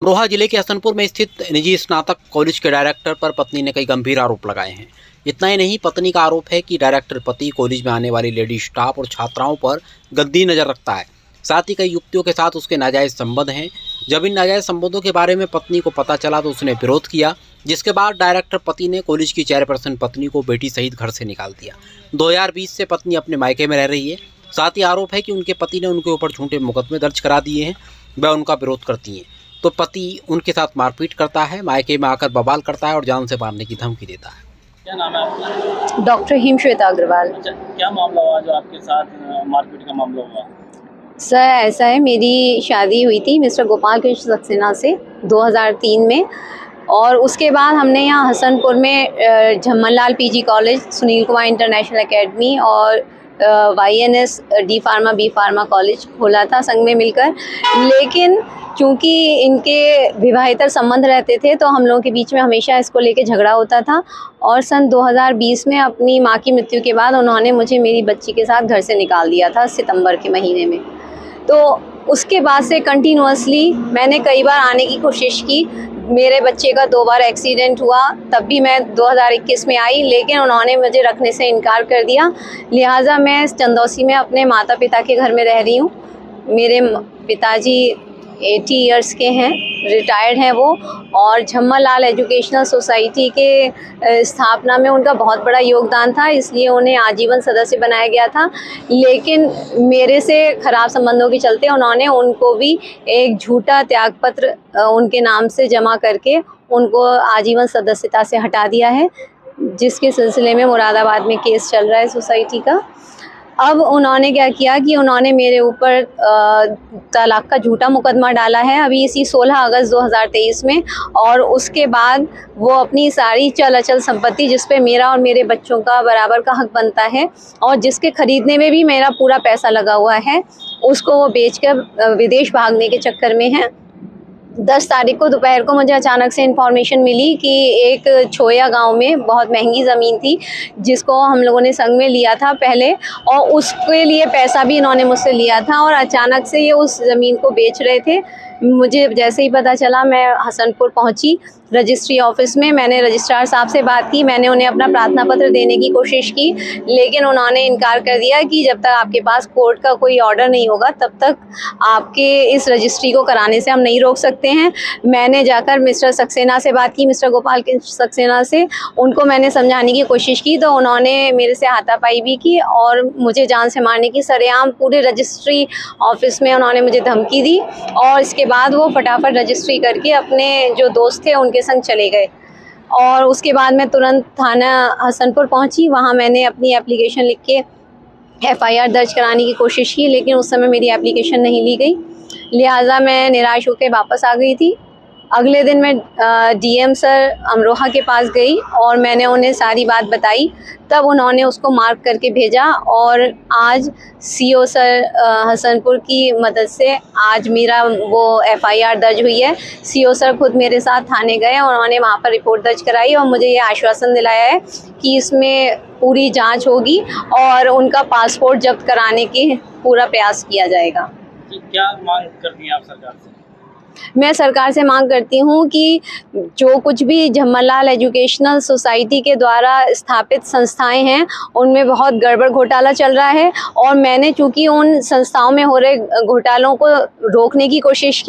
अमरोहा जिले के हसनपुर में स्थित निजी स्नातक कॉलेज के डायरेक्टर पर पत्नी ने कई गंभीर आरोप लगाए हैं। इतना ही नहीं, पत्नी का आरोप है कि डायरेक्टर पति कॉलेज में आने वाली लेडी स्टाफ और छात्राओं पर गंदी नज़र रखता है। साथ ही कई युवतियों के साथ उसके नाजायज़ संबंध हैं। जब इन नाजायज़ संबंधों के बारे में पत्नी को पता चला तो उसने विरोध किया, जिसके बाद डायरेक्टर पति ने कॉलेज की चेयरपर्सन पत्नी को बेटी सहित घर से निकाल दिया। 2020 से पत्नी अपने मायके में रह रही है। साथ ही आरोप है कि उनके पति ने उनके ऊपर झूठे मुकदमे दर्ज करा दिए हैं। वह उनका विरोध करती हैं तो पति उनके साथ मारपीट करता है, मायके में आकर बवाल करता है और जान से मारने की धमकी देता है। क्या नाम है आपका? डॉक्टर हिमश्वेता अग्रवाल। अच्छा, क्या मामला हुआ जो आपके साथ मारपीट का मामला हुआ? सर, ऐसा है, मेरी शादी हुई थी मिस्टर गोपाल कृष्ण सक्सेना से 2003 में, और उसके बाद हमने यहाँ हसनपुर में Jhammanlal PG college, Sunil Kumar international academy और YNS D pharma B pharma college खोला था संग में मिलकर। लेकिन क्योंकि इनके विवाहेतर संबंध रहते थे तो हम लोगों के बीच में हमेशा इसको लेके झगड़ा होता था। और सन 2020 में अपनी माँ की मृत्यु के बाद उन्होंने मुझे मेरी बच्ची के साथ घर से निकाल दिया था सितंबर के महीने में। तो उसके बाद से कंटिन्यूअसली मैंने कई बार आने की कोशिश की। मेरे बच्चे का 2 बार एक्सीडेंट हुआ, तब भी मैं 2021 में आई, लेकिन उन्होंने मुझे रखने से इनकार कर दिया। लिहाजा मैं चंदौसी में अपने माता पिता के घर में रह रही हूँ। मेरे पिताजी 80 इयर्स के हैं, रिटायर्ड हैं वो, और झम्मनलाल एजुकेशनल सोसाइटी के स्थापना में उनका बहुत बड़ा योगदान था, इसलिए उन्हें आजीवन सदस्य बनाया गया था। लेकिन मेरे से ख़राब संबंधों के चलते उन्होंने उनको भी एक झूठा त्यागपत्र उनके नाम से जमा करके उनको आजीवन सदस्यता से हटा दिया है, जिसके सिलसिले में मुरादाबाद में केस चल रहा है सोसाइटी का। अब उन्होंने क्या किया कि उन्होंने मेरे ऊपर तलाक का झूठा मुकदमा डाला है अभी इसी 16 अगस्त 2023 में, और उसके बाद वो अपनी सारी चल अचल संपत्ति, जिस पे मेरा और मेरे बच्चों का बराबर का हक बनता है और जिसके खरीदने में भी मेरा पूरा पैसा लगा हुआ है, उसको वो बेचकर विदेश भागने के चक्कर में है। 10 तारीख को दोपहर को मुझे अचानक से इन्फॉर्मेशन मिली कि एक छोया गांव में बहुत महंगी ज़मीन थी, जिसको हम लोगों ने संग में लिया था पहले, और उसके लिए पैसा भी इन्होंने मुझसे लिया था, और अचानक से ये उस ज़मीन को बेच रहे थे। मुझे जैसे ही पता चला मैं हसनपुर पहुंची रजिस्ट्री ऑफिस में। मैंने रजिस्ट्रार साहब से बात की, मैंने उन्हें अपना प्रार्थना पत्र देने की कोशिश की, लेकिन उन्होंने इनकार कर दिया कि जब तक आपके पास कोर्ट का कोई ऑर्डर नहीं होगा तब तक आपके इस रजिस्ट्री को कराने से हम नहीं रोक सकते हैं। मैंने जाकर मिस्टर सक्सेना से बात की, मिस्टर गोपाल सक्सेना से, उनको मैंने समझाने की कोशिश की तो उन्होंने मेरे से हाथापाई भी की और मुझे जान से मारने की सरेआम पूरे रजिस्ट्री ऑफिस में उन्होंने मुझे धमकी दी। और इसके बाद वो फटाफट रजिस्ट्री करके अपने जो दोस्त थे उनके संग चले गए, और उसके बाद मैं तुरंत थाना हसनपुर पहुंची। वहां मैंने अपनी एप्लीकेशन लिख के FIR दर्ज कराने की कोशिश की, लेकिन उस समय मेरी एप्लीकेशन नहीं ली गई, लिहाजा मैं निराश होकर वापस आ गई थी। अगले दिन मैं DM सर अमरोहा के पास गई और मैंने उन्हें सारी बात बताई, तब उन्होंने उसको मार्क करके भेजा, और आज CO सर हसनपुर की मदद से आज मेरा वो FIR दर्ज हुई है। CO सर खुद मेरे साथ थाने गए और उन्होंने वहाँ पर रिपोर्ट दर्ज कराई और मुझे ये आश्वासन दिलाया है कि इसमें पूरी जांच होगी और उनका पासपोर्ट जब्त कराने की पूरा प्रयास किया जाएगा। क्या मांग करती हैं आप सरकार से? मैं सरकार से मांग करती हूँ कि जो कुछ भी झम्मनलाल एजुकेशनल सोसाइटी के द्वारा स्थापित संस्थाएं हैं उनमें बहुत गड़बड़ घोटाला चल रहा है, और मैंने चूँकि उन संस्थाओं में हो रहे घोटालों को रोकने की कोशिश की।